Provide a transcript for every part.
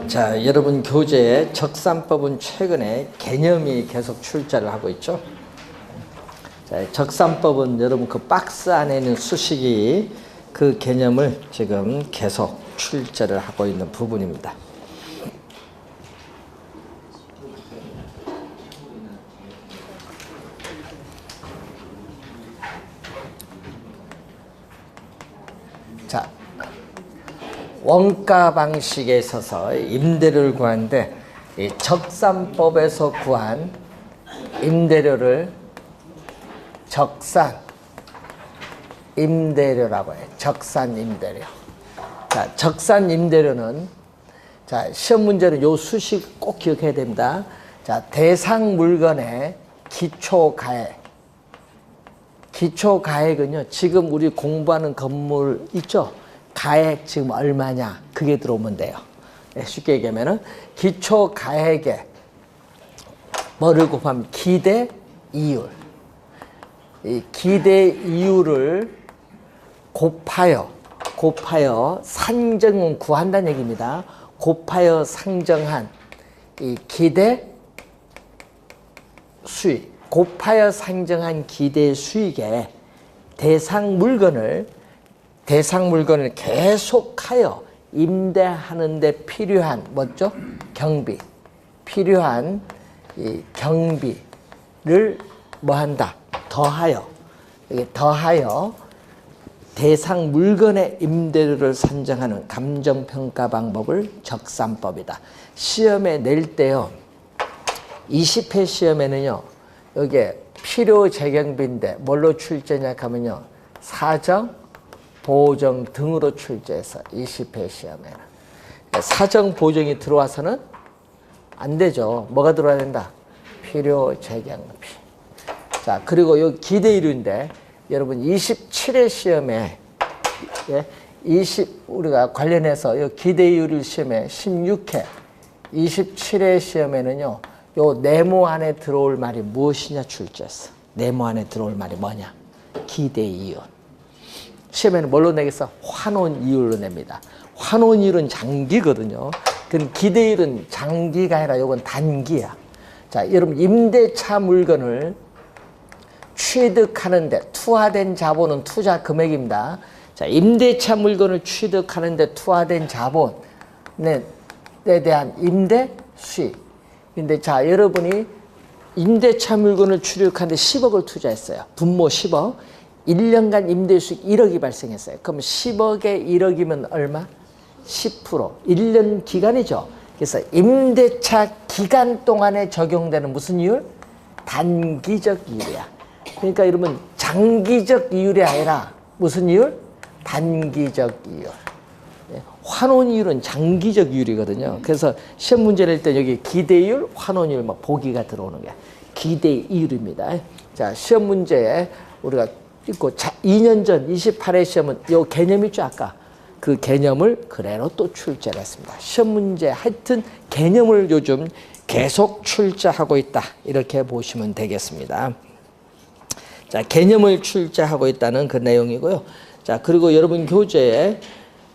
자, 여러분 교재에 적산법은 최근에 개념이 계속 출제를 하고 있죠. 자, 적산법은 여러분 그 박스 안에 있는 수식이 그 개념을 지금 계속 출제를 하고 있는 부분입니다. 자, 원가 방식에 있어서 임대료를 구하는데 이 적산법에서 구한 임대료를 적산 임대료라고 해요. 적산 임대료. 자, 적산 임대료는 자, 시험 문제는 요 수식 꼭 기억해야 됩니다. 자, 대상 물건의 기초 가액. 기초 가액은요, 지금 우리 공부하는 건물 있죠? 가액 지금 얼마냐? 그게 들어오면 돼요. 쉽게 얘기하면은 기초 가액에 뭐를 곱하면 기대 이율. 이 기대 이율을 곱하여 산정은 구한다는 얘기입니다. 곱하여 상정한 이 기대 수익, 곱하여 상정한 기대 수익에 대상 물건을 계속하여 임대하는 데 필요한 뭐죠? 경비. 필요한 이 경비를 뭐 한다? 더하여. 이게 더하여 대상 물건의 임대료를 산정하는 감정평가 방법을 적산법이다. 시험에 낼 때요. 20회 시험에는요. 여기에 필요 재경비인데 뭘로 출제냐 하면요. 사정, 보정 등으로 출제해서 20회 시험에는. 사정, 보정이 들어와서는 안 되죠. 뭐가 들어와야 된다? 필요 재경비. 자, 그리고 여기 기대이율인데 여러분 27회 시험에 우리가 관련해서 요 기대이율 시험에 16회 27회 시험에는요. 요 네모 안에 들어올 말이 무엇이냐 출제했어. 네모 안에 들어올 말이 뭐냐? 기대이율. 시험에는 뭘로 내겠어? 환원이율로 냅니다. 환원이율은 장기거든요. 그럼 기대이율은 장기가 아니라 요건 단기야. 자, 여러분 임대차 물건을 취득하는데 투하된 자본은 투자 금액입니다. 자, 임대차 물건을 취득하는데 투하된 자본에 대한 임대 수익. 근데 자, 여러분이 임대차 물건을 취득하는데 10억을 투자했어요. 분모 10억. 1년간 임대 수익 1억이 발생했어요. 그럼 10억에 1억이면 얼마? 10%. 1년 기간이죠. 그래서 임대차 기간 동안에 적용되는 무슨 이율? 단기적 이율이야. 그러니까 여러분 장기적 이율이 아니라 무슨 이율? 단기적 이율. 환원이율은 장기적 이율이거든요. 그래서 시험 문제 낼 때 여기 기대이율, 환원이율 막 보기가 들어오는 게 기대이율입니다. 자, 시험 문제에 우리가 있고 2년 전 28회 시험은 요 개념 있죠 아까 그 개념을 그대로 또 출제를 했습니다. 시험 문제 하여튼 개념을 요즘 계속 출제하고 있다 이렇게 보시면 되겠습니다. 자, 개념을 출제하고 있다는 그 내용이고요. 자, 그리고 여러분 교재에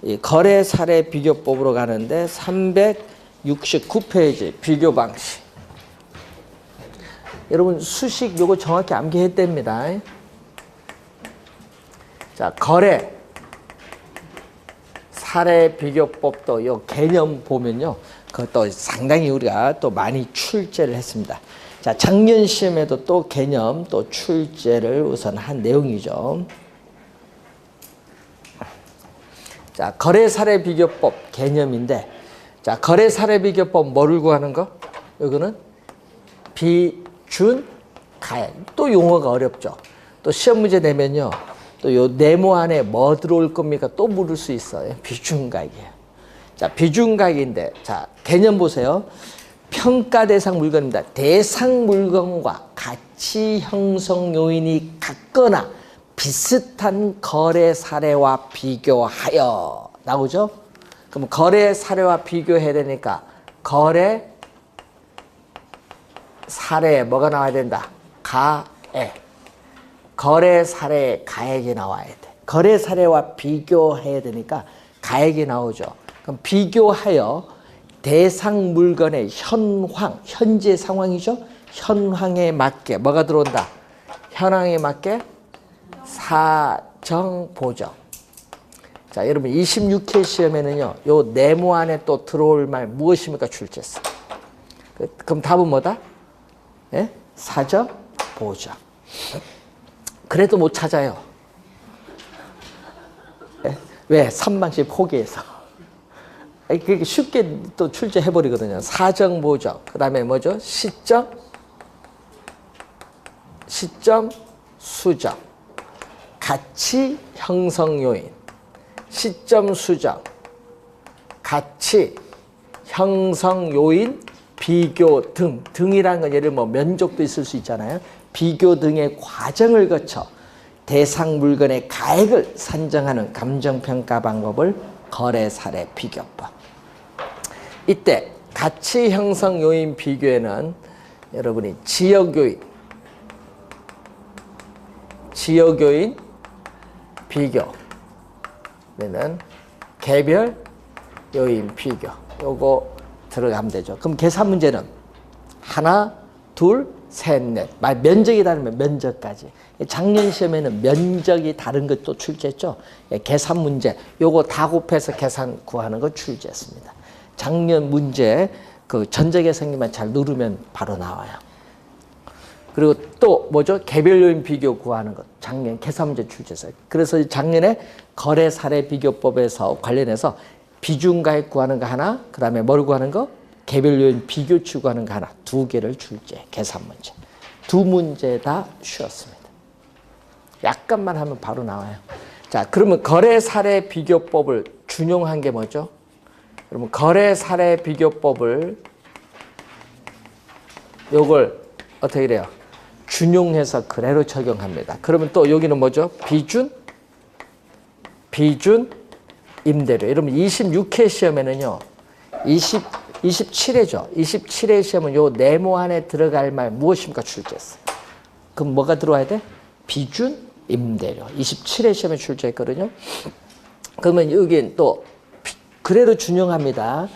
이 거래 사례 비교법으로 가는데 369페이지 비교 방식. 여러분 수식 요거 정확히 암기해야 됩니다. 자, 거래 사례 비교법도 요 개념 보면요. 그것도 상당히 우리가 또 많이 출제를 했습니다. 자, 작년 시험에도 또 개념 또 출제를 우선 한 내용이죠. 자, 거래 사례 비교법 개념인데 자, 거래 사례 비교법 뭐를 구하는 거? 이거는 비준 가액. 또 용어가 어렵죠. 또 시험 문제 내면요. 또 요 네모 안에 뭐 들어올 겁니까? 또 물을 수 있어요. 비중가액이에요. 자, 비중가액인데, 자, 개념 보세요. 평가 대상 물건입니다. 대상 물건과 가치 형성 요인이 같거나 비슷한 거래 사례와 비교하여 나오죠? 그럼 거래 사례와 비교해야 되니까 거래 사례에 뭐가 나와야 된다? 가액. 거래 사례 가액이 나와야 돼. 거래 사례와 비교해야 되니까 가액이 나오죠. 그럼 비교하여 대상 물건의 현황, 현재 상황이죠. 현황에 맞게 뭐가 들어온다? 현황에 맞게 사정, 보정. 자, 여러분 26회 시험에는요. 요 네모 안에 또 들어올 말 무엇입니까? 출제했어. 그럼 답은 뭐다? 예? 사정, 보정. 그래도 못 찾아요. 예? 왜? 3방식 포기해서. 그렇게 쉽게 또 출제해버리거든요. 사정, 보정. 그 다음에 뭐죠? 시점, 수정. 가치 형성 요인. 시점, 수정. 가치 형성 요인, 비교 등. 등이라는 건 예를 들면 뭐 면적도 있을 수 있잖아요. 비교 등의 과정을 거쳐 대상 물건의 가액을 산정하는 감정평가 방법을 거래 사례 비교법. 이때 가치 형성 요인 비교에는 여러분이 지역 요인 비교, 그러면 개별 요인 비교, 요거 들어가면 되죠. 그럼 계산 문제는 하나, 둘, 셋, 넷. 면적이 다르면 면적까지. 작년 시험에는 면적이 다른 것도 출제했죠. 계산 문제, 요거 다 곱해서 계산 구하는 거 출제했습니다. 작년 문제 그 전자계산기만 잘 누르면 바로 나와요. 그리고 또 뭐죠? 개별 요인 비교 구하는 것. 작년 계산 문제 출제했어요. 그래서 작년에 거래 사례 비교법에서 관련해서 비중가액 구하는 거 하나, 그 다음에 뭘 구하는 거? 개별 요인 비교치 구하는 거 하나, 두 개를 출제. 계산 문제. 두 문제 다 쉬웠습니다. 약간만 하면 바로 나와요. 자, 그러면 거래 사례 비교법을 준용한 게 뭐죠? 그러면 거래 사례 비교법을 요걸 어떻게 돼요? 준용해서 그대로 적용합니다. 그러면 또 여기는 뭐죠? 비준, 임대료. 여러분 26회 시험에는요. 27회죠. 27회 시험은 요 네모 안에 들어갈 말 무엇입니까? 출제했어요. 그럼 뭐가 들어와야 돼? 비준, 임대료. 27회 시험에 출제했거든요. 그러면 여기는 또 그대로 준용합니다.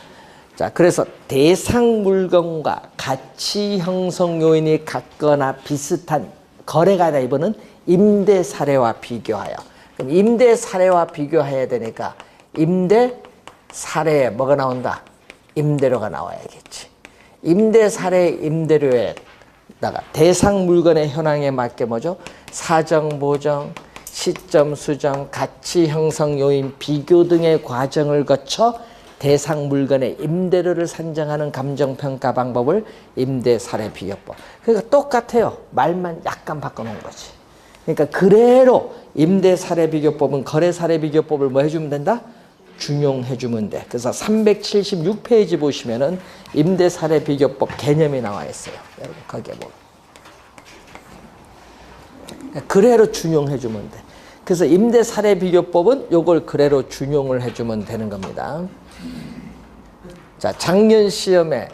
자, 그래서 대상 물건과 가치 형성 요인이 같거나 비슷한 거래가 아니라 이번은 임대 사례와 비교하여. 그럼 임대 사례와 비교해야 되니까 임대 사례에 뭐가 나온다? 임대료가 나와야겠지. 임대 사례 임대료에다가 대상 물건의 현황에 맞게 뭐죠? 사정, 보정, 시점, 수정, 가치 형성 요인, 비교 등의 과정을 거쳐 대상 물건의 임대료를 산정하는 감정평가 방법을 임대 사례 비교법. 그러니까 똑같아요. 말만 약간 바꿔놓은 거지. 그러니까 그대로 임대 사례 비교법은 거래 사례 비교법을 뭐 해주면 된다? 준용해주면 돼. 그래서 376페이지 보시면은 임대 사례 비교법 개념이 나와 있어요. 여러분 거기에 뭐 그대로 준용해주면 돼. 그래서 임대 사례 비교법은 요걸 그대로 준용을 해주면 되는 겁니다. 자, 작년 시험에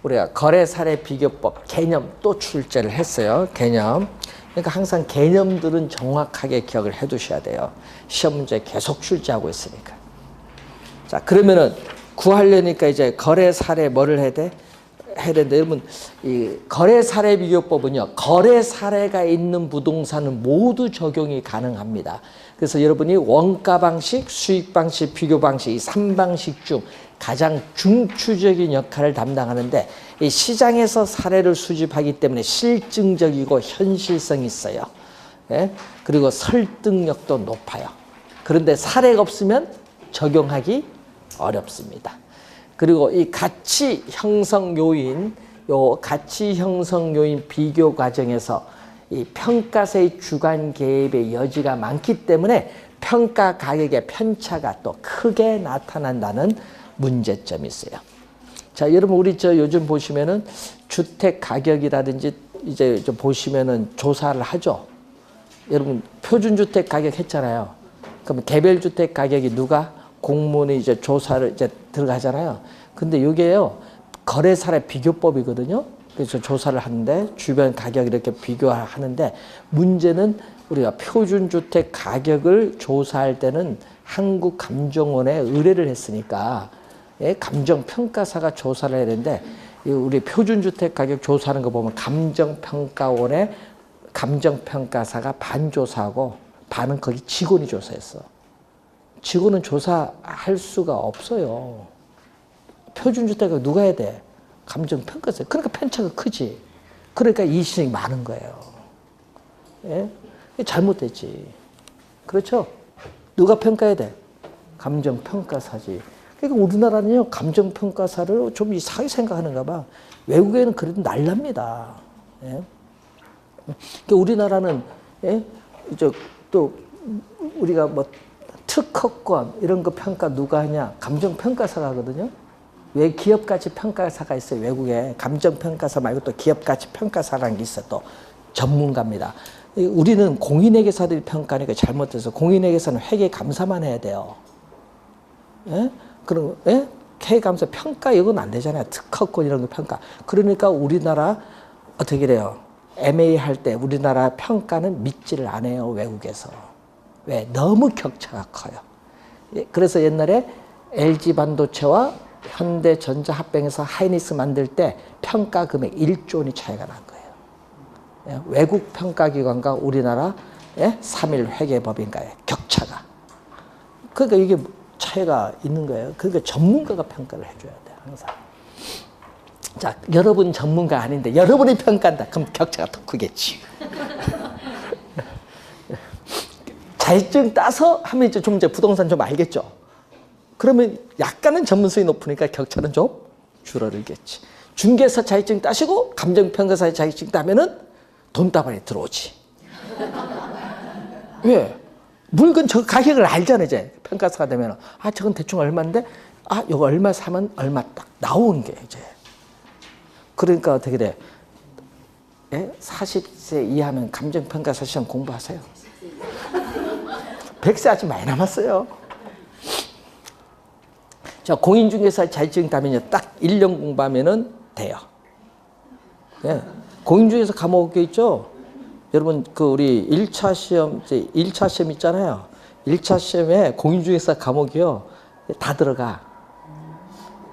우리가 거래 사례 비교법 개념 또 출제를 했어요. 개념. 그러니까 항상 개념들은 정확하게 기억을 해 두셔야 돼요. 시험 문제 계속 출제하고 있으니까. 자, 그러면은 구하려니까 이제 거래 사례 뭐를 해야 돼? 해야 되는데 여러분 이 거래 사례 비교법은요. 거래 사례가 있는 부동산은 모두 적용이 가능합니다. 그래서 여러분이 원가 방식, 수익 방식, 비교 방식 이 3방식 중 가장 중추적인 역할을 담당하는데 이 시장에서 사례를 수집하기 때문에 실증적이고 현실성이 있어요. 예? 그리고 설득력도 높아요. 그런데 사례가 없으면 적용하기 어렵습니다. 그리고 이 가치 형성 요인, 요 가치 형성 요인 비교 과정에서 이 평가세의 주관 개입의 여지가 많기 때문에 평가 가격의 편차가 또 크게 나타난다는 문제점이 있어요. 자, 여러분 우리 요즘 보시면은 주택 가격이라든지 이제 좀 보시면은 조사를 하죠. 여러분 표준주택 가격 했잖아요. 그럼 개별주택 가격이 누가 공무원이 이제 조사를 이제 들어가잖아요. 근데 이게요 거래 사례 비교법이거든요. 그래서 조사를 하는데 주변 가격 이렇게 비교하는데 문제는 우리가 표준주택 가격을 조사할 때는 한국감정원에 의뢰를 했으니까 예, 감정평가사가 조사를 해야 되는데 우리 표준주택 가격 조사하는 거 보면 감정평가원의 감정평가사가 반 조사하고 반은 거기 직원이 조사했어. 직원은 조사할 수가 없어요. 표준주택 누가 해야 돼? 감정평가사. 그러니까 편차가 크지. 그러니까 이의신청이 많은 거예요. 예? 잘못됐지. 그렇죠? 누가 평가해야 돼? 감정평가사지. 그러니까 우리나라는요, 감정평가사를 좀 이상하게 생각하는가 봐. 외국에는 그래도 날랍니다. 예? 그러니까 우리나라는, 예? 또, 우리가 뭐, 특허권, 이런 거 평가 누가 하냐? 감정평가사가 하거든요. 왜 기업가치 평가사가 있어요, 외국에. 감정평가사 말고 또 기업가치 평가사라는 게 있어요. 또 전문가입니다. 우리는 공인회계사들이 평가하니까 잘못돼서 공인회계사는 회계감사만 해야 돼요. 예? 그럼, 예? 회계감사 평가 이건 안 되잖아요. 특허권 이런 거 평가. 그러니까 우리나라 어떻게 돼요? MA 할 때 우리나라 평가는 믿지를 안 해요, 외국에서. 왜? 너무 격차가 커요. 예? 그래서 옛날에 LG 반도체와 현대전자 합병해서 하이닉스 만들 때 평가 금액 1조 원이 차이가 난 거예요. 예? 외국 평가기관과 우리나라 3일 회계법인과의 격차가. 그러니까 이게 차이가 있는 거예요. 그러니까 전문가가 평가를 해줘야 돼, 항상. 자, 여러분 전문가 아닌데 여러분이 평가한다. 그럼 격차가 더 크겠지. 자격증 따서 하면 이제 좀 이제 부동산 좀 알겠죠. 그러면 약간은 전문성이 높으니까 격차는 좀 줄어들겠지. 중개사 자격증 따시고 감정평가사의 자격증 따면은 돈다발이 들어오지. 왜? 물건 저 가격을 알잖아요, 이제. 평가사가 되면. 아, 저건 대충 얼마인데? 아, 이거 얼마 사면 얼마 딱 나오는 게 이제. 그러니까 어떻게 돼? 예? 40세 이하면 감정평가사 시험 공부하세요. 100세 아직 많이 남았어요. 자, 공인중개사 자격증 따면요, 딱 1년 공부하면은 돼요. 예. 공인중개사 과목 꽤 있죠? 여러분, 우리 1차 시험, 1차 시험 있잖아요. 1차 시험에 공인중개사 과목이요, 다 들어가.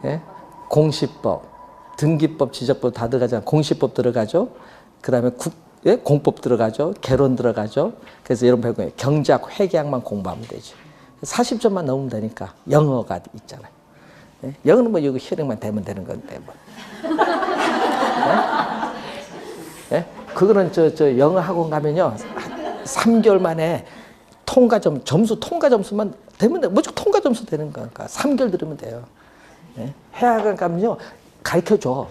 예? 공시법, 등기법, 지적법 다 들어가잖아요. 공시법 들어가죠. 그 다음에 공법 들어가죠. 개론 들어가죠. 그래서 여러분 배우고 경제학, 회계학만 공부하면 되지. 40점만 넣으면 되니까. 영어가 있잖아요. 예? 영어는 뭐 여기 혈액만 되면 되는 건데 뭐. 예? 예? 그거는 저 영어 학원 가면요, 3개월 만에 점수 통과 점수만 되면 돼. 무조건 통과 점수 되는 거니까 3개월 들으면 돼요. 예? 회화관 가면요, 가르쳐 줘.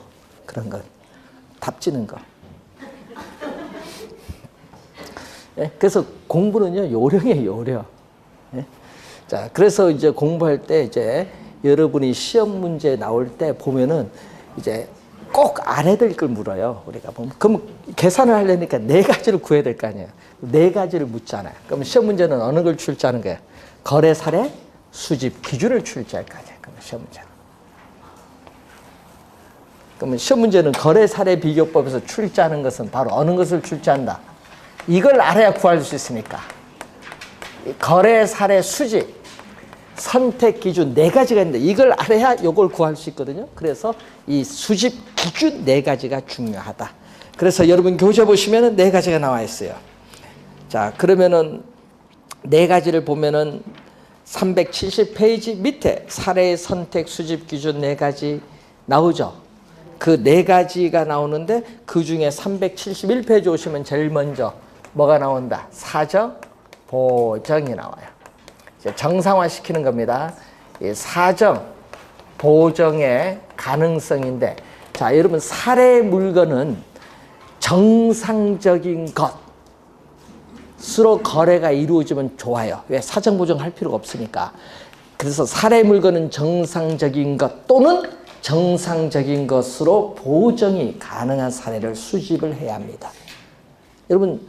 그런 건 답지는 거. 예? 그래서 공부는요, 요령이에요, 요령. 예? 자, 그래서 이제 공부할 때 이제 여러분이 시험 문제 나올 때 보면은 이제 꼭 알아야 될 걸 물어요, 우리가 보면. 그럼 계산을 하려니까 4가지를 구해야 될 거 아니에요. 4가지를 묻잖아요. 그럼 시험 문제는 어느 걸 출제하는 거예요? 거래 사례, 수집, 기준을 출제할 거 아니에요. 그럼 시험 문제는. 그러면 시험 문제는 거래 사례 비교법에서 출제하는 것은 바로 어느 것을 출제한다? 이걸 알아야 구할 수 있으니까. 거래 사례 수집, 선택 기준 4가지가 있는데 이걸 알아야 이걸 구할 수 있거든요. 그래서 이 수집 기준 4가지가 중요하다. 그래서 여러분 교재 보시면은 4가지가 나와 있어요. 자, 그러면은 4가지를 보면은 370페이지 밑에 사례 선택 수집 기준 4가지 나오죠. 그 4가지가 나오는데 그 중에 371페이지 오시면 제일 먼저 뭐가 나온다? 사정, 보정이 나와요. 이제 정상화 시키는 겁니다. 이 사정, 보정의 가능성인데, 자, 여러분, 사례 물건은 정상적인 것으로 거래가 이루어지면 좋아요. 왜? 사정, 보정할 필요가 없으니까. 그래서 사례 물건은 정상적인 것 또는 정상적인 것으로 보정이 가능한 사례를 수집을 해야 합니다. 여러분,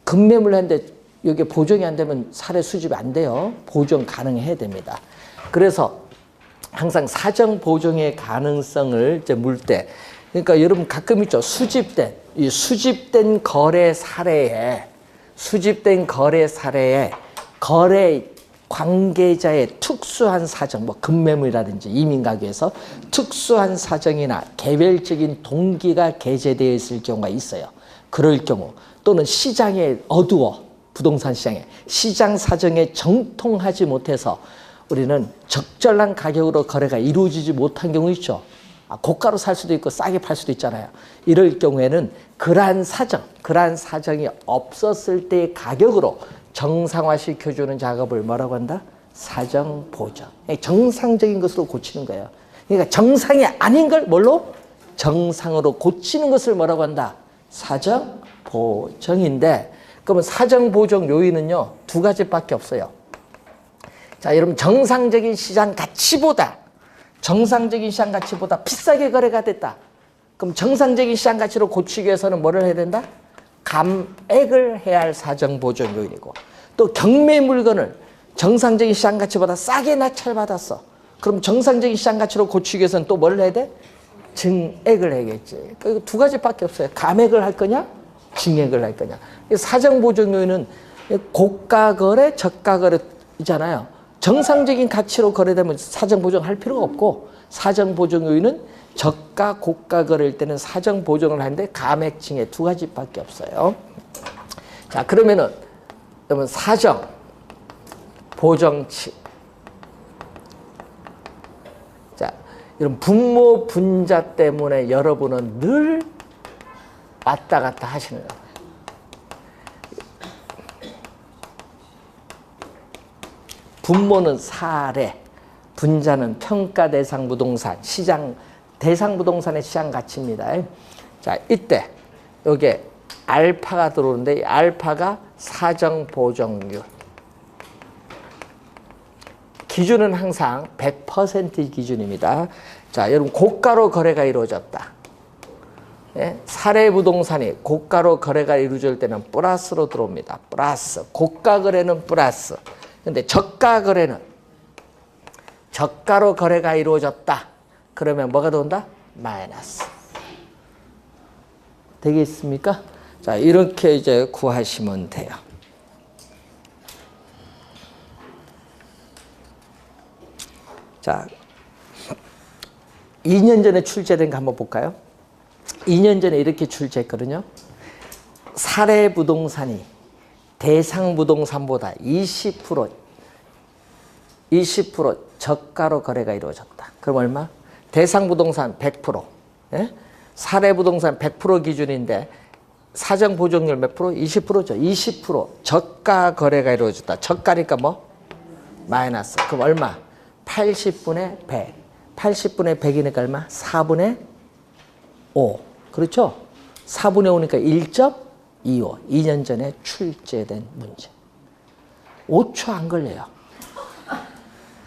급매물 하는데 여기 보정이 안 되면 사례 수집이 안 돼요. 보정 가능해야 됩니다. 그래서 항상 사정 보정의 가능성을 이제 물 때, 그러니까 여러분 가끔 있죠. 수집된 거래 사례에 거래 관계자의 특수한 사정, 뭐 급매물이라든지 이민가게에서 특수한 사정이나 개별적인 동기가 게재되어 있을 경우가 있어요. 그럴 경우 또는 시장에 어두워, 부동산 시장에 시장 사정에 정통하지 못해서 우리는 적절한 가격으로 거래가 이루어지지 못한 경우 있죠. 고가로 살 수도 있고 싸게 팔 수도 있잖아요. 이럴 경우에는 그러한 사정이 없었을 때의 가격으로 정상화시켜주는 작업을 뭐라고 한다? 사정보정. 정상적인 것으로 고치는 거예요. 그러니까 정상이 아닌 걸 뭘로? 정상으로 고치는 것을 뭐라고 한다? 사정보정인데, 그러면 사정보정 요인은요, 두 가지밖에 없어요. 자, 여러분, 정상적인 시장 가치보다 비싸게 거래가 됐다. 그럼 정상적인 시장 가치로 고치기 위해서는 뭐를 해야 된다? 감액을 해야 할 사정보정 요인이고, 또 경매 물건을 정상적인 시장 가치보다 싸게 낙찰받았어. 그럼 정상적인 시장 가치로 고치기 위해서는 또 뭘 해야 돼? 증액을 해야겠지. 그 두 가지밖에 없어요. 감액을 할 거냐? 증액을 할 거냐? 사정보정 요인은 고가 거래, 저가 거래 있잖아요. 정상적인 가치로 거래되면 사정보정 할 필요가 없고, 사정보정 요인은 저가, 고가 거래일 때는 사정보정을 하는데 감액, 증액 두 가지밖에 없어요. 자, 그러면 사정, 보정치. 자, 이런 분모, 분자 때문에 여러분은 늘 왔다 갔다 하시는 거예요. 분모는 사례, 분자는 평가 대상 부동산, 시장, 대상 부동산의 시장 가치입니다. 자, 이때, 여기에 알파가 들어오는데, 이 알파가 사정 보정률. 기준은 항상 100% 기준입니다. 자, 여러분, 고가로 거래가 이루어졌다. 예? 사례 부동산이 고가로 거래가 이루어질 때는 플러스로 들어옵니다. 플러스. 고가 거래는 플러스. 근데 저가 거래는 저가로 거래가 이루어졌다. 그러면 뭐가 들어온다? 마이너스. 되겠습니까? 자, 이렇게 이제 구하시면 돼요. 자, 2년 전에 출제된 거 한번 볼까요? 2년 전에 이렇게 출제했거든요. 사례 부동산이 대상 부동산보다 20% 저가로 거래가 이루어졌다. 그럼 얼마? 대상 부동산 100%, 예? 사례 부동산 100% 기준인데 사정 보정률 몇 프로? 20%죠. 20% 저가 거래가 이루어졌다. 저가니까 뭐? 마이너스. 그럼 얼마? 80분의 100. 80분의 100이니까 얼마? 4분의 5. 그렇죠? 4분의 5니까 1.25. 2년 전에 출제된 문제. 5초 안 걸려요.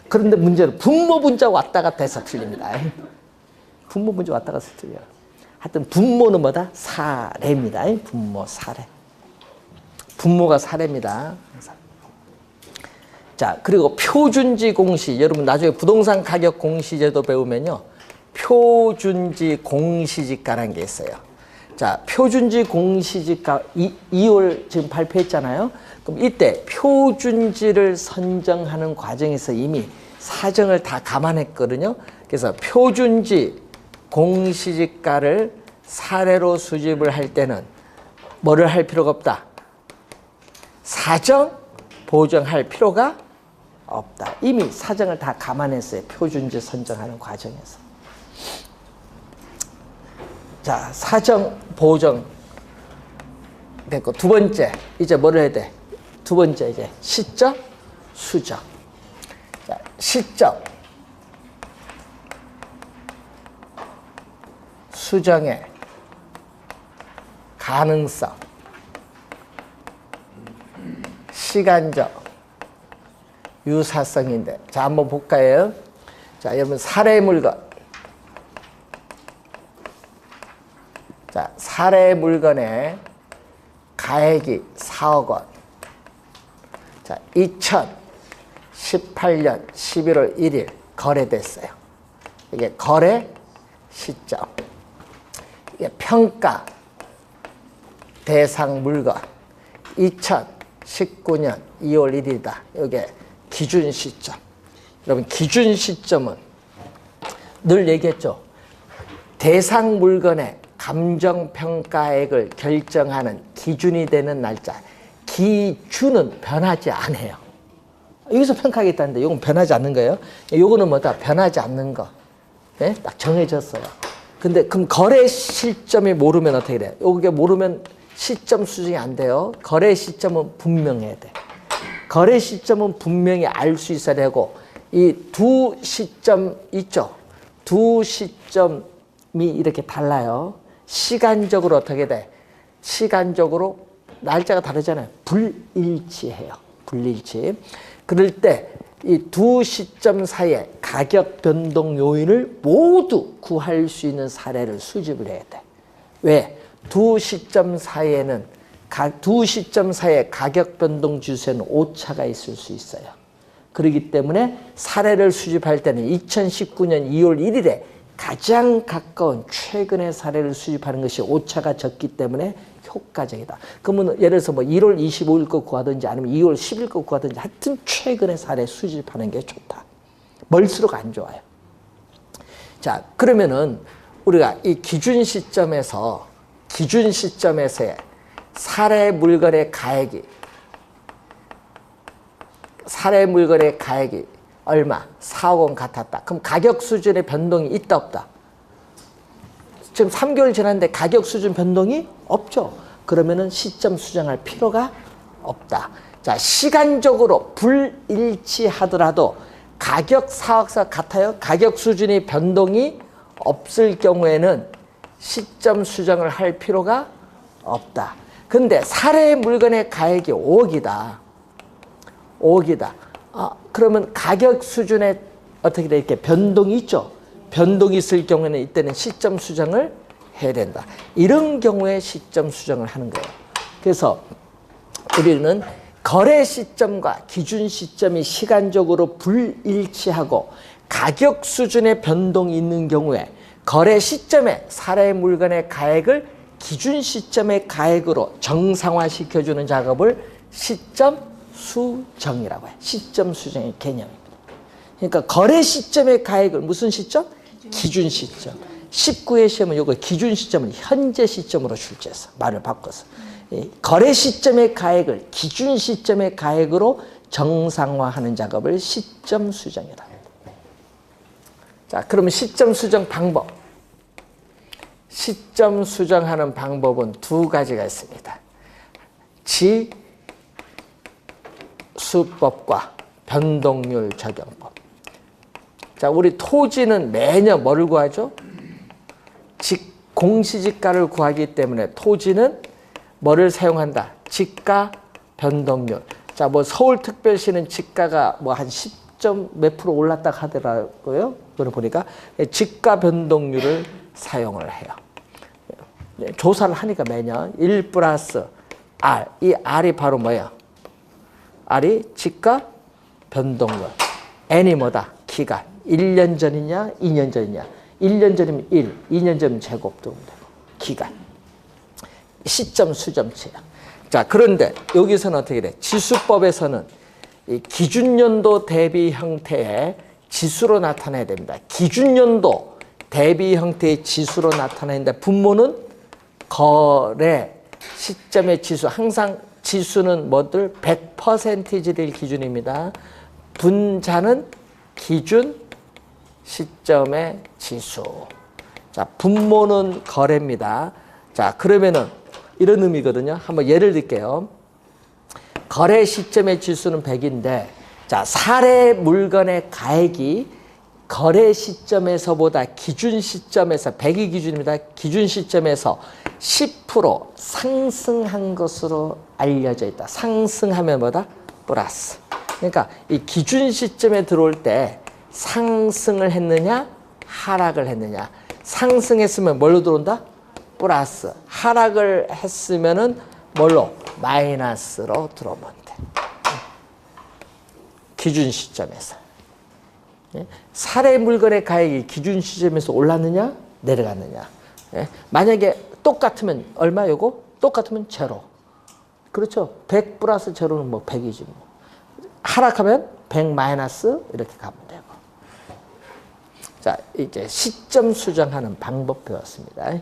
그런데 문제는 분모 분자 왔다 갔다 해서 틀립니다. 분모 분자 왔다 갔다 해서 틀려요. 하여튼 분모는 뭐다? 사례입니다. 분모 사례. 분모가 사례입니다. 자, 그리고 표준지 공시. 여러분 나중에 부동산 가격 공시제도 배우면요. 표준지 공시지가라는 게 있어요. 자, 표준지 공시지가 2월 지금 발표했잖아요. 그럼 이때 표준지를 선정하는 과정에서 이미 사정을 다 감안했거든요. 그래서 표준지 공시지가를 사례로 수집을 할 때는 뭐를 할 필요가 없다. 사정 보정할 필요가 없다. 이미 사정을 다 감안했어요. 표준지 선정하는 과정에서. 자, 사정 보정 됐고, 두 번째 이제 뭐를 해야 돼? 두 번째 이제 시적 수적. 자, 시적 수정의 가능성, 시간적 유사성인데, 자, 한번 볼까요? 자, 여러분 사례 물건. 자, 사례 물건의 가액이 4억 원. 자, 2018년 11월 1일 거래됐어요. 이게 거래 시점. 이게 평가 대상 물건 2019년 2월 1일이다. 이게 기준 시점. 여러분, 기준 시점은 늘 얘기했죠. 대상 물건의 감정평가액을 결정하는 기준이 되는 날짜. 기준은 변하지 않아요. 여기서 평가하겠다는데 이건 변하지 않는 거예요. 이거는 뭐다? 변하지 않는 거. 네? 딱 정해졌어요. 근데 그럼 거래 시점이 모르면 어떻게 돼? 이게 모르면 시점 수정이 안 돼요. 거래 시점은 분명해야 돼. 거래 시점은 분명히 알 수 있어야 되고, 이 두 시점 있죠? 두 시점이 이렇게 달라요. 시간적으로 어떻게 돼? 시간적으로 날짜가 다르잖아요. 불일치해요. 불일치. 그럴 때 이 두 시점 사이에 가격 변동 요인을 모두 구할 수 있는 사례를 수집을 해야 돼. 왜? 두 시점 사이에는 두 시점 사이에 가격 변동 지수에는 오차가 있을 수 있어요. 그렇기 때문에 사례를 수집할 때는 2019년 2월 1일에 가장 가까운 최근의 사례를 수집하는 것이 오차가 적기 때문에 효과적이다. 그러면 예를 들어서 뭐 1월 25일 거 구하든지 아니면 2월 10일 거 구하든지 하여튼 최근의 사례 수집하는 게 좋다. 멀수록 안 좋아요. 자, 그러면은 우리가 이 기준 시점에서의 사례 물건의 가액이 얼마? 4억 원 같았다. 그럼 가격 수준의 변동이 있다 없다? 지금 3개월 지났는데 가격 수준 변동이 없죠. 그러면은 시점 수정할 필요가 없다. 자, 시간적으로 불일치하더라도 가격 4억사 같아요. 가격 수준이 변동이 없을 경우에는 시점 수정을 할 필요가 없다. 근데 사례 물건의 가액이 5억이다. 5억이다. 그러면 가격 수준에 어떻게 돼? 이렇게 변동이 있죠. 변동이 있을 경우에는 이때는 시점 수정을 해야 된다. 이런 경우에 시점 수정을 하는 거예요. 그래서 우리는 거래 시점과 기준 시점이 시간적으로 불일치하고 가격 수준의 변동이 있는 경우에 거래 시점에 사례 물건의 가액을 기준 시점의 가액으로 정상화시켜주는 작업을 시점 수정이라고 해요. 시점 수정의 개념입니다. 그러니까 거래 시점의 가액을 무슨 시점? 기준 시점. 19회 시험은 이거 기준 시점을 현재 시점으로 출제해서 말을 바꿔서 거래 시점의 가액을 기준 시점의 가액으로 정상화하는 작업을 시점 수정이라 합니다. 자, 그러면 시점 수정 방법. 시점 수정하는 방법은 두 가지가 있습니다. 지수법과 변동률 적용법. 자, 우리 토지는 매년 뭐를 구하죠? 공시지가를 구하기 때문에 토지는 뭐를 사용한다? 지가 변동률. 자, 뭐 서울특별시는 지가가 뭐 한 10점 몇 프로 올랐다 하더라고요. 그걸 보니까 지가 변동률을 사용을 해요. 조사를 하니까 매년 1 플러스 R. 이 R이 바로 뭐야? R이 지가 변동률. N이 뭐다? 기간. 1년 전이냐? 2년 전이냐? 1년 전이면 1, 2년 전이면 제곱도 되고. 기간. 시점 수점치야. 자, 그런데 여기서는 어떻게 돼? 지수법에서는 이 기준연도 대비 형태의 지수로 나타내야 됩니다. 기준연도 대비 형태의 지수로 나타내는데 분모는 거래 시점의 지수. 항상 지수는 뭐들 100%를 기준입니다. 분자는 기준 시점의 지수. 자, 분모는 거래입니다. 자, 그러면은 이런 의미거든요. 한번 예를 들게요. 거래 시점의 지수는 100인데, 자, 사례 물건의 가액이 거래 시점에서보다 기준 시점에서 100이 기준입니다. 기준 시점에서 10% 상승한 것으로 알려져 있다. 상승하면 뭐다? 플러스. 그러니까 이 기준 시점에 들어올 때 상승을 했느냐, 하락을 했느냐. 상승했으면 뭘로 들어온다? 플러스. 하락을 했으면은 뭘로? 마이너스로 들어오면 돼. 기준 시점에서. 사례 물건의 가액이 기준 시점에서 올랐느냐, 내려갔느냐. 만약에 똑같으면 얼마 요거? 똑같으면 제로. 그렇죠. 100 플러스 제로는 뭐 100이지 뭐. 하락하면 100 마이너스 이렇게 가면 되고. 자, 이제 시점 수정하는 방법 배웠습니다.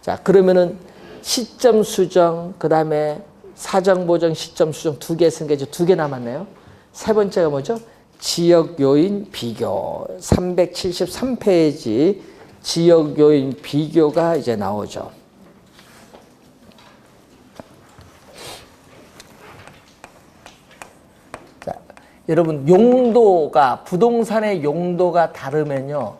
자, 그러면은 시점 수정, 그 다음에 사정 보정, 시점 수정 두 개 쓴 게 이제 두 개 남았네요. 세 번째가 뭐죠? 지역 요인 비교. 373페이지 지역 요인 비교가 이제 나오죠. 자, 여러분 용도가 부동산의 용도가 다르면요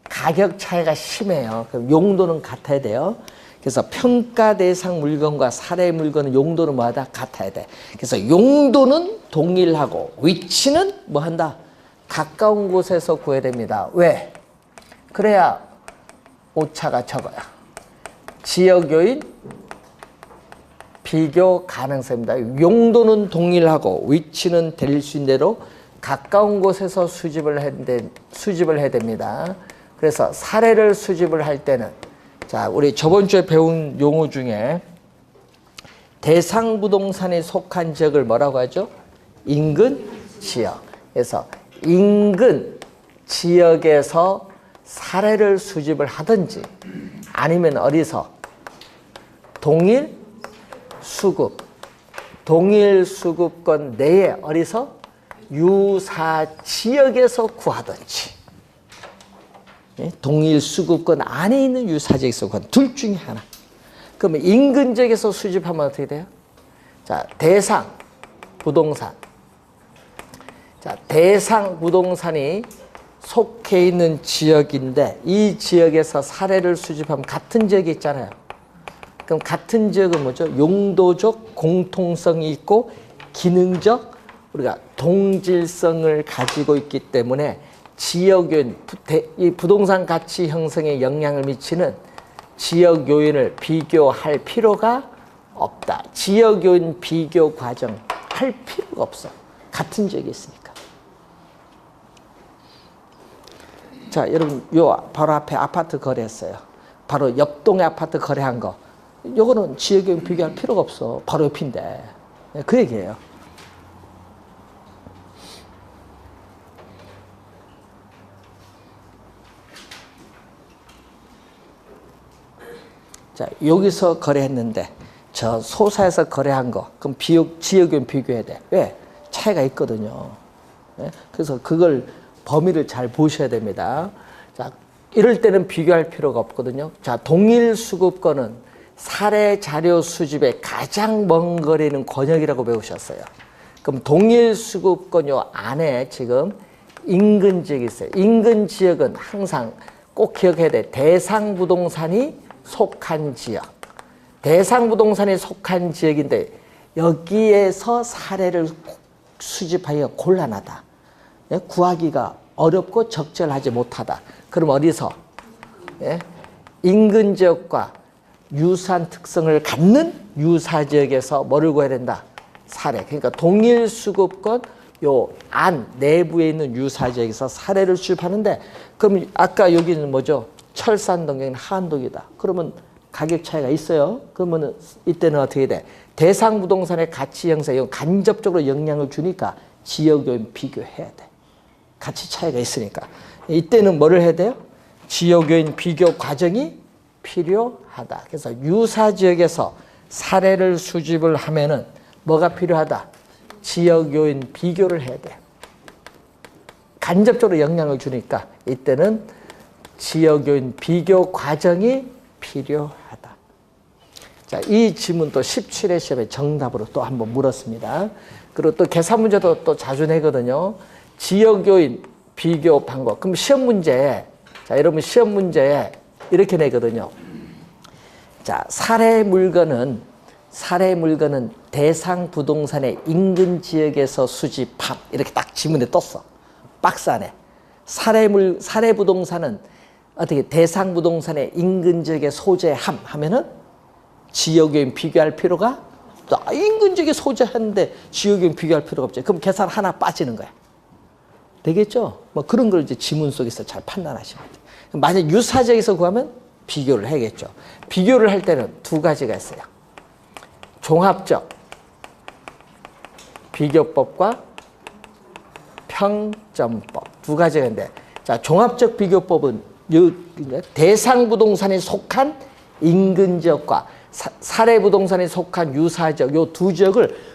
가격 차이가 심해요. 그럼 용도는 같아야 돼요. 그래서 평가 대상 물건과 사례 물건은 용도는 뭐하다? 같아야 돼. 그래서 용도는 동일하고 위치는 뭐한다? 가까운 곳에서 구해야 됩니다. 왜? 그래야 오차가 적어요. 지역 요인 비교 가능성입니다. 용도는 동일하고 위치는 될 수 있는 대로 가까운 곳에서 수집을 해야 됩니다. 그래서 사례를 수집을 할 때는 자, 우리 저번 주에 배운 용어 중에 대상 부동산에 속한 지역을 뭐라고 하죠? 인근 지역. 그래서 인근 지역에서 사례를 수집을 하든지 아니면 어디서 동일 수급권 내에 어디서 유사 지역에서 구하든지 동일 수급권 안에 있는 유사 지역에서 구하든지 둘 중에 하나. 그러면 인근 지역에서 수집하면 어떻게 돼요? 자, 대상 부동산. 자, 대상 부동산이 속해 있는 지역인데 이 지역에서 사례를 수집하면 같은 지역이 있잖아요. 그럼 같은 지역은 뭐죠? 용도적 공통성이 있고 기능적 우리가 동질성을 가지고 있기 때문에 지역 요인, 이 부동산 가치 형성에 영향을 미치는 지역 요인을 비교할 필요가 없다. 지역 요인 비교 과정 할 필요가 없어. 같은 지역에 있으니까. 자, 여러분 요 바로 앞에 아파트 거래했어요. 바로 옆동에 아파트 거래한 거. 요거는 지역 요인 비교할 필요가 없어. 바로 옆인데. 그 얘기예요. 자, 여기서 거래했는데 저 소사에서 거래한 거 그럼 지역은 비교해야 돼. 왜? 차이가 있거든요. 네? 그래서 그걸 범위를 잘 보셔야 됩니다. 자, 이럴 때는 비교할 필요가 없거든요. 자, 동일 수급권은 사례 자료 수집의 가장 먼 거리는 권역이라고 배우셨어요. 그럼 동일 수급권 요 안에 지금 인근 지역이 있어요. 인근 지역은 항상 꼭 기억해야 돼. 대상 부동산이 속한 지역. 대상 부동산에 속한 지역인데 여기에서 사례를 수집하기가 곤란하다. 구하기가 어렵고 적절하지 못하다. 그럼 어디서? 인근 지역과 유사한 특성을 갖는 유사 지역에서 뭐를 구해야 된다? 사례. 그러니까 동일 수급권 요 안 내부에 있는 유사 지역에서 사례를 수집하는데 그럼 아까 여기는 뭐죠? 철산동 여기는 하안동이다. 그러면 가격 차이가 있어요. 그러면 이때는 어떻게 돼? 대상 부동산의 가치 형성에 간접적으로 영향을 주니까 지역 요인 비교해야 돼. 가치 차이가 있으니까. 이때는 뭐를 해야 돼요? 지역 요인 비교 과정이 필요하다. 그래서 유사 지역에서 사례를 수집을 하면은 뭐가 필요하다? 지역 요인 비교를 해야 돼. 간접적으로 영향을 주니까 이때는 지역 요인 비교 과정이 필요하다. 자, 이 질문 또 17회 시험에 정답으로 또 한번 물었습니다. 그리고 또 계산 문제도 또 자주 내거든요. 지역 요인 비교 방법. 그럼 시험 문제에, 자, 여러분 시험 문제에 이렇게 내거든요. 자, 사례 물건은 대상 부동산의 인근 지역에서 수집함. 이렇게 딱 지문에 떴어. 박스 안에. 사례 부동산은 어떻게 대상 부동산의 인근 지역에 소재함 하면은 지역에 비교할 필요가 없다. 인근 지역에 소재하는데 지역에 비교할 필요가 없죠. 그럼 계산 하나 빠지는 거야. 되겠죠? 뭐 그런 걸 이제 지문 속에서 잘 판단하시면 돼요. 만약 유사 지역에서 구하면 비교를 해야겠죠. 비교를 할 때는 두 가지가 있어요. 종합적 비교법과 평점법 두 가지가 있는데, 자, 종합적 비교법은 대상 부동산에 속한 인근 지역과 사례 부동산에 속한 유사 지역, 요 두 지역을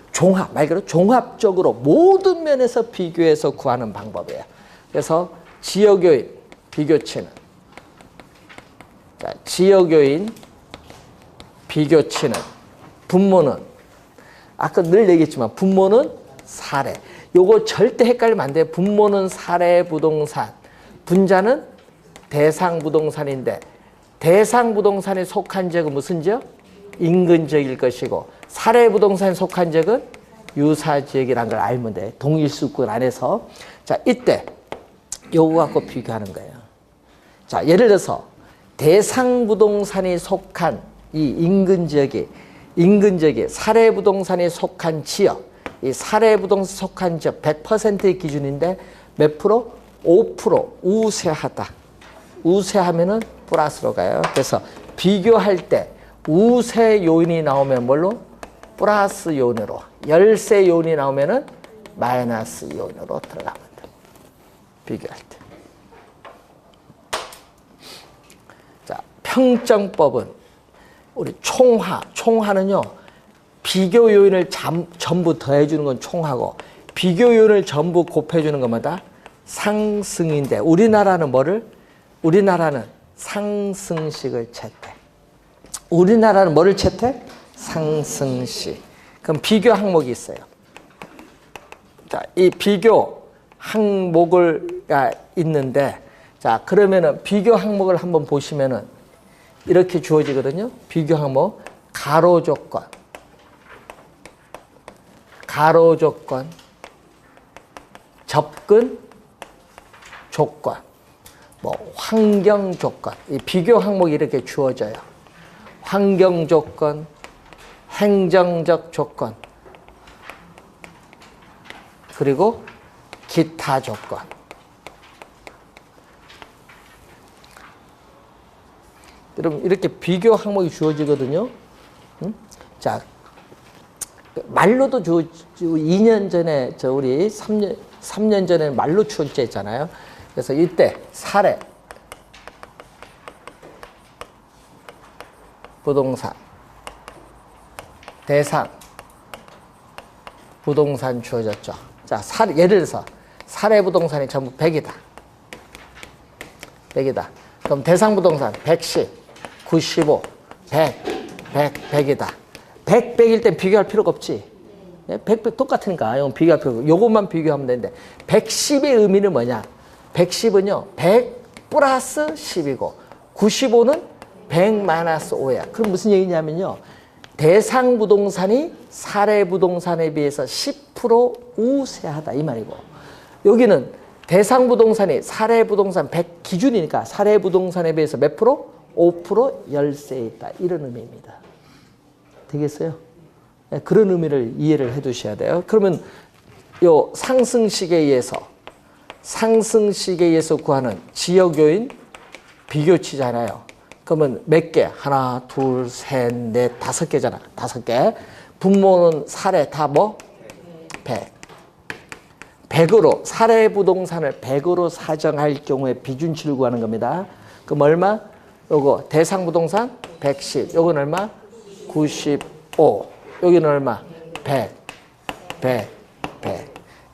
말 그대로 종합적으로 모든 면에서 비교해서 구하는 방법이에요. 그래서 지역 요인 비교치는, 자, 지역 요인 비교치는, 분모는 아까 늘 얘기했지만 분모는 사례. 요거 절대 헷갈리면 안 돼요. 분모는 사례 부동산, 분자는 대상 부동산인데, 대상 부동산에 속한 지역은 무슨 지역? 인근 지역일 것이고, 사례 부동산에 속한 지역은 유사 지역이라는 걸 알면 돼. 동일수권 안에서. 자, 이때 요거 갖고 비교하는 거예요. 자, 예를 들어서 대상 부동산이 속한 이 인근 지역이 사례 부동산에 속한 지역, 이 사례 부동산 속한 지역 100%의 기준인데 몇 프로? 5% 우세하다. 우세하면은 플러스로 가요. 그래서 비교할 때 우세 요인이 나오면 뭘로? 플러스 요인으로. 열세 요인이 나오면은 마이너스 요인으로 들어가면 돼. 비교할 때. 자, 평점법은 우리 총화는요, 비교 요인을 전부 더해주는 건 총하고, 비교 요인을 전부 곱해주는 것마다 상승인데, 우리나라는 뭐를? 우리나라는 상승식을 채택. 우리나라는 뭐를 채택? 상승식. 그럼 비교 항목이 있어요. 자, 이 비교 항목가 있는데, 자, 그러면은 비교 항목을 한번 보시면은 이렇게 주어지거든요. 비교 항목, 가로 조건, 접근 조건, 뭐 환경 조건. 이 비교 항목이 이렇게 주어져요. 환경 조건, 행정적 조건, 그리고 기타 조건. 여러분, 이렇게 비교 항목이 주어지거든요. 자, 말로도 2년 전에, 우리 3년 전에 말로 출제했잖아요. 그래서 이때 사례, 부동산, 대상, 부동산 주어졌죠. 자, 예를 들어서 사례 부동산이 전부 100이다. 그럼 대상 부동산 110, 95, 100이다. 100일 땐 비교할 필요가 없지. 100 똑같으니까 이건 비교할 필요가 없고, 요것만 비교하면 되는데, 110의 의미는 뭐냐? 110은요, 100 플러스 10이고, 95는 100 마이너스 5야. 그럼 무슨 얘기냐면요, 대상 부동산이 사례 부동산에 비해서 10% 우세하다 이 말이고, 여기는 대상 부동산이 사례 부동산 100 기준이니까 사례 부동산에 비해서 몇 프로? 5% 열세에 있다. 이런 의미입니다. 되겠어요? 네, 그런 의미를 이해를 해 두셔야 돼요. 그러면 요 상승식에 의해서 구하는 지역 요인 비교치잖아요. 그러면 몇 개? 하나, 둘, 셋, 넷, 5개잖아. 5개. 분모는 사례 다 뭐? 100. 100으로, 사례 부동산을 100으로 사정할 경우에 비준치를 구하는 겁니다. 그럼 얼마? 요거 대상 부동산 110. 요건 얼마? 95. 여기는 얼마? 100.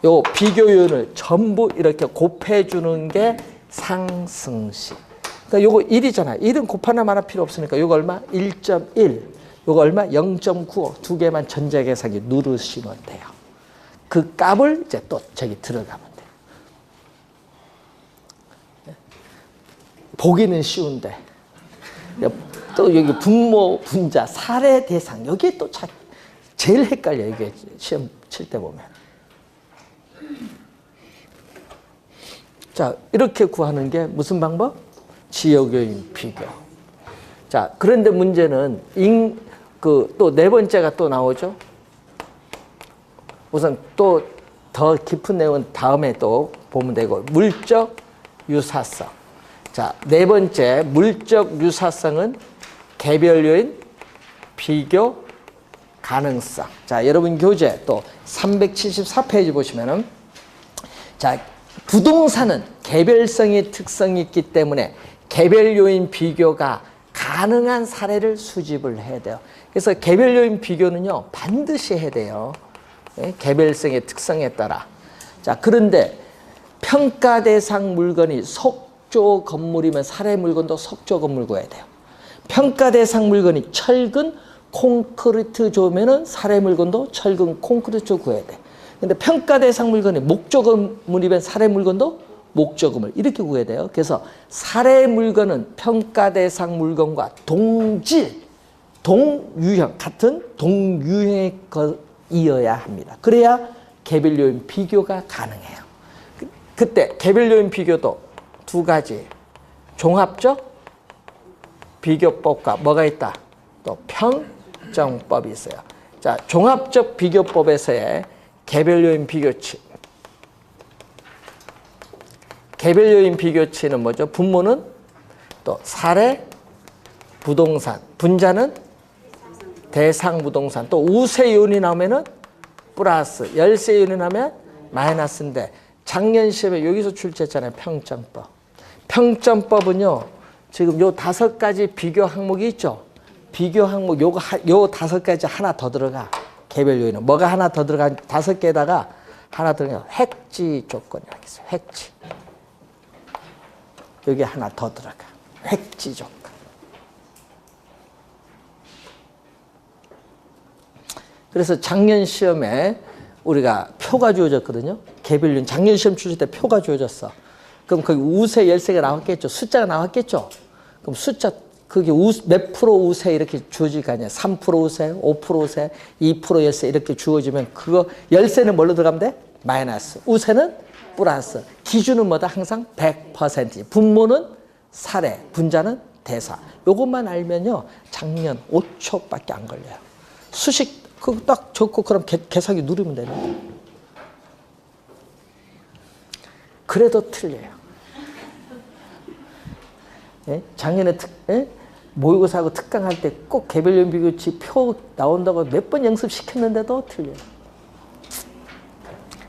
요 비교 요인을 전부 이렇게 곱해주는 게 상승식. 그러니까 요거 1이잖아. 1은 곱하나 마나 필요 없으니까 요거 얼마? 1.1. 요거 얼마? 0.95. 두 개만 전자 계산기 누르시면 돼요. 그 값을 이제 또 저기 들어가면 돼요. 보기는 쉬운데 또 여기 분모, 분자, 사례, 대상 여기에 또 제일 헷갈려. 이게 시험 칠 때 보면. 자, 이렇게 구하는 게 무슨 방법? 지역요인 비교. 자, 그런데 문제는 또 네 번째가 또 나오죠. 우선 또 더 깊은 내용은 다음에 또 보면 되고, 물적 유사성. 자, 네 번째 물적 유사성은 개별 요인 비교 가능성. 자, 여러분 교재 또 374페이지 보시면은, 자, 부동산은 개별성의 특성이 있기 때문에 개별 요인 비교가 가능한 사례를 수집을 해야 돼요. 그래서 개별 요인 비교는요, 반드시 해야 돼요. 예? 개별성의 특성에 따라. 자, 그런데 평가 대상 물건이 석조 건물이면 사례 물건도 석조 건물 구해야 돼요. 평가 대상 물건이 철근, 콘크리트 조면은 사례 물건도 철근, 콘크리트 구해야 돼. 근데 평가 대상 물건이 목조 건물이면 사례 물건도 목조 건물 이렇게 구해야 돼요. 그래서 사례 물건은 평가 대상 물건과 동질, 동유형, 같은 동유형의 것이어야 합니다. 그래야 개별 요인 비교가 가능해요. 그때 개별 요인 비교도 두 가지, 종합적 비교법과 뭐가 있다? 또 평정법이 있어요. 자, 종합적 비교법에서의 개별 요인 비교치. 개별 요인 비교치는 뭐죠? 분모는 또 사례, 부동산, 분자는 대상 부동산, 또 우세 요인이 나오면은 플러스, 열세 요인이 나오면 마이너스인데 작년 시험에 여기서 출제했잖아요. 평점법. 평점법은요, 지금 요 5가지 비교 항목이 있죠. 비교 항목 요 5가지 하나 더 들어가. 개별 요인은 뭐가 하나 더 들어가? 5개에다가 하나 들어가. 획지 조건이라고 했어요. 획지. 여기 하나 더 들어가. 획지 조건. 그래서 작년 시험에 우리가 표가 주어졌거든요. 개별 요인. 작년 시험 출제 때 표가 주어졌어. 그럼 거기 우세, 열세가 나왔겠죠. 숫자가 나왔겠죠. 그럼 숫자, 그게 몇 프로 우세 이렇게 주어질 거 아니야. 3% 우세, 5% 우세, 2% 열세 이렇게 주어지면 그거 열세는 뭘로 들어가면 돼? 마이너스. 우세는 플러스. 기준은 뭐다? 항상 100%. 분모는 사례, 분자는 대사. 요것만 알면요. 작년 5초밖에 안 걸려요. 수식 그거 딱 적고 그럼 계산기 누르면 되는데. 그래도 틀려요. 예? 작년에 모의고사하고 특강할 때 꼭 개별 요인 비교치 표 나온다고 몇 번 연습시켰는데도 틀려요.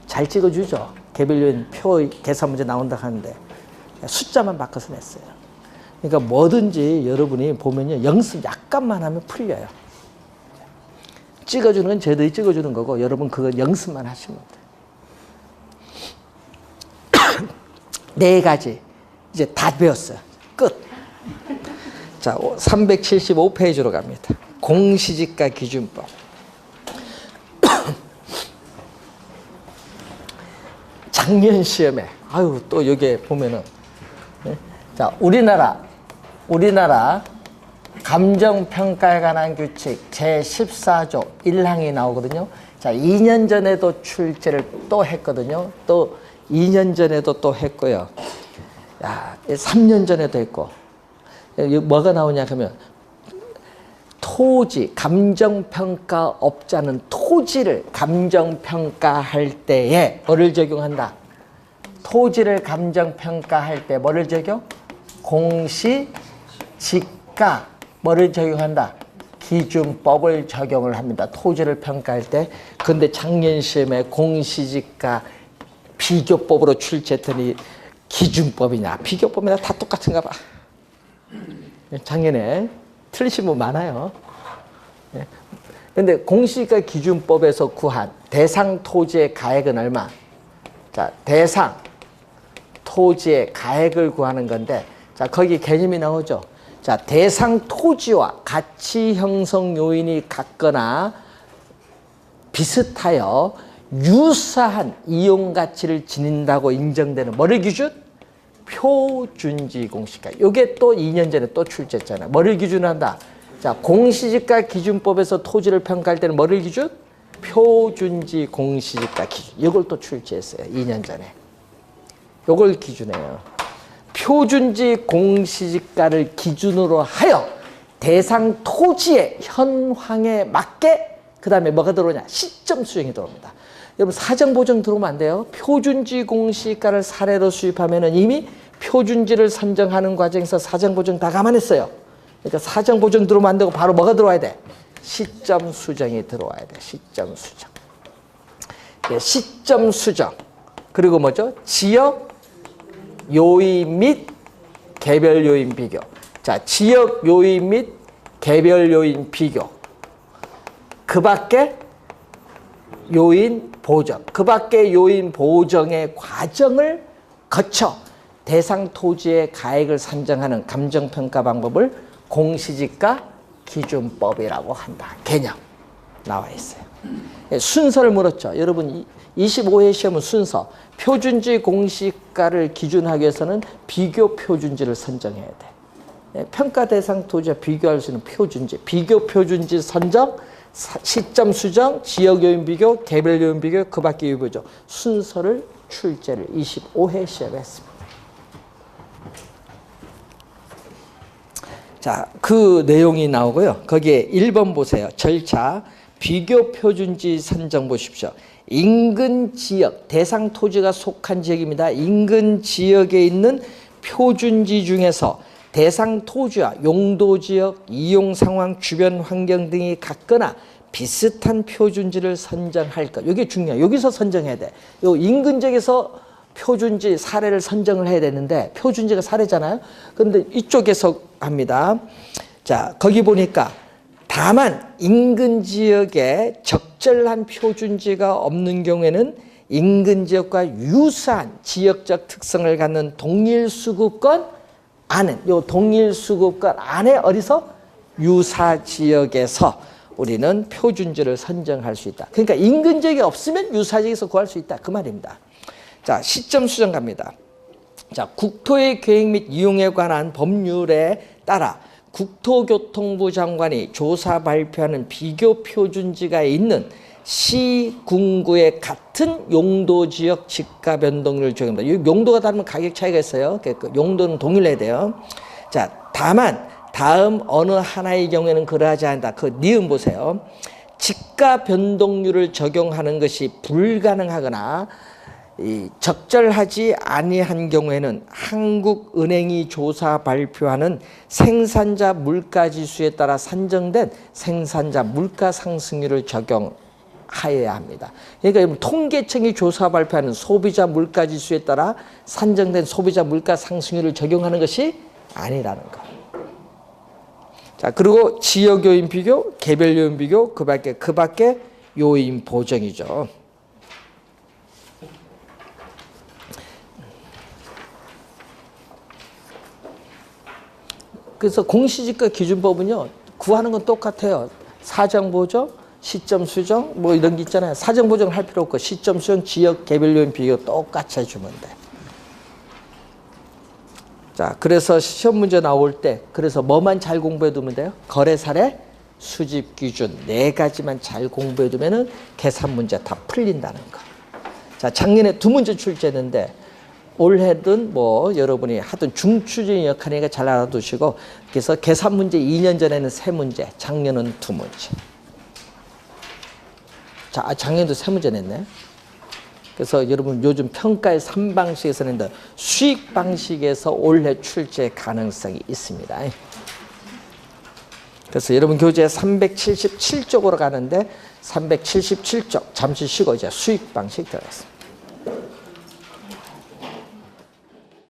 잘 찍어주죠. 개별 요인 표 계산 문제 나온다 하는데 숫자만 바꿔서 냈어요. 그러니까 뭐든지 여러분이 보면요. 연습 약간만 하면 풀려요. 찍어주는 건 저희들이 찍어주는 거고 여러분 그건 연습만 하시면 돼요. 4가지 이제 다 배웠어요. 끝. 자, 375페이지로 갑니다. 공시지가 기준법. 작년 시험에 또 여기에 보면은 자, 우리나라 감정평가에 관한 규칙 제14조 1항이 나오거든요. 자, 2년 전에도 출제를 또 했거든요. 또 2년 전에도 또 했고요. 3년 전에도 했고. 여기 뭐가 나오냐 하면 토지, 감정평가업자는 토지를 감정평가할 때에 뭐를 적용한다? 토지를 감정평가할 때 뭐를 적용? 공시지가 뭐를 적용한다? 기준법을 적용을 합니다. 토지를 평가할 때. 근데 작년 시험에 공시지가 비교법으로 출제했더니 기준법이냐 비교법이나 다 똑같은가 봐. 작년에 틀리신 분 많아요. 그런데 공시지가 기준법에서 구한 대상 토지의 가액은 얼마? 자, 대상 토지의 가액을 구하는 건데, 자, 거기 개념이 나오죠. 자, 대상 토지와 가치 형성 요인이 같거나 비슷하여 유사한 이용 가치를 지닌다고 인정되는 뭐를 기준? 표준지 공시가. 이게 또 2년 전에 또 출제했잖아요. 뭐를 기준한다? 자, 공시지가 기준법에서 토지를 평가할 때는 뭐를 기준? 표준지 공시지가 기준. 이걸 또 출제했어요. 2년 전에. 이걸 기준해요. 표준지 공시지가를 기준으로 하여 대상 토지의 현황에 맞게 그 다음에 뭐가 들어오냐? 시점 수정이 들어옵니다. 여러분 사정보정 들어오면 안 돼요. 표준지 공시지가를 사례로 수입하면 이미 표준지를 선정하는 과정에서 사정보정 다 감안했어요. 그러니까 사정보정 들어오면 안 되고 바로 뭐가 들어와야 돼? 시점 수정이 들어와야 돼. 시점 수정. 네, 시점 수정. 그리고 뭐죠? 지역 요인 및 개별 요인 비교. 자, 지역 요인 및 개별 요인 비교. 그 밖에 요인 보정. 그 밖에 요인 보정의 과정을 거쳐 대상 토지의 가액을 산정하는 감정평가 방법을 공시지가 기준법이라고 한다. 개념 나와 있어요. 순서를 물었죠. 여러분 25회 시험은 순서. 표준지 공시가를 기준하기 위해서는 비교 표준지를 선정해야 돼. 평가 대상 토지와 비교할 수 있는 표준지. 비교 표준지 선정, 시점 수정, 지역 요인 비교, 개별 요인 비교, 그 밖의 요인 보죠. 순서를 출제를 25회 시험에 했습니다. 자, 그 내용이 나오고요. 거기에 1번 보세요. 절차. 비교 표준지 선정 보십시오. 인근 지역, 대상 토지가 속한 지역입니다. 인근 지역에 있는 표준지 중에서 대상 토지와 용도 지역, 이용 상황, 주변 환경 등이 같거나 비슷한 표준지를 선정할 것. 이게 중요해요. 여기서 선정해야 돼. 요 인근 지역에서 표준지 사례를 선정을 해야 되는데 표준지가 사례잖아요. 그런데 이쪽에서 합니다. 자, 거기 보니까 다만 인근 지역에 적절한 표준지가 없는 경우에는 인근 지역과 유사한 지역적 특성을 갖는 동일 수급권 안에, 요 동일 수급권 안에 어디서 유사 지역에서 우리는 표준지를 선정할 수 있다. 그러니까 인근 지역이 없으면 유사 지역에서 구할 수 있다. 그 말입니다. 자, 시점 수정 갑니다. 자, 국토의 계획 및 이용에 관한 법률에 따라 국토교통부 장관이 조사 발표하는 비교 표준지가 있는 시, 군구의 같은 용도 지역 지가 변동률을 적용합니다. 이 용도가 다르면 가격 차이가 있어요. 용도는 동일해야 돼요. 자, 다만 다음 어느 하나의 경우에는 그러하지 않다. 그 니은 보세요. 지가 변동률을 적용하는 것이 불가능하거나 적절하지 아니한 경우에는 한국은행이 조사 발표하는 생산자 물가지수에 따라 산정된 생산자 물가상승률을 적용하여야 합니다. 그러니까 통계청이 조사 발표하는 소비자 물가지수에 따라 산정된 소비자 물가상승률을 적용하는 것이 아니라는 것. 자, 그리고 지역 요인 비교, 개별 요인 비교, 그 밖에 요인 보정이죠. 그래서 공시지가 기준법은요, 구하는 건 똑같아요. 사정 보정, 시점 수정, 뭐 이런 게 있잖아요. 사정 보정을 할 필요 없고, 시점 수정, 지역 개별 요인 비교 똑같이 해주면 돼. 자, 그래서 시험 문제 나올 때, 그래서 뭐만 잘 공부해 두면 돼요? 거래 사례, 수집 기준, 4가지만 잘 공부해 두면은 계산 문제 다 풀린다는 거. 자, 작년에 2문제 출제했는데, 올해든 뭐 여러분이 하던 중추적인 역할이니까 잘 알아두시고, 그래서 계산 문제 2년 전에는 3문제, 작년은 2문제. 자, 작년도 3문제 냈네. 그래서 여러분 요즘 평가의 3방식에서 낸다. 수익 방식에서 올해 출제 가능성이 있습니다. 그래서 여러분 교재 377쪽으로 가는데 377쪽 잠시 쉬고 이제 수익 방식 들어갔습니다.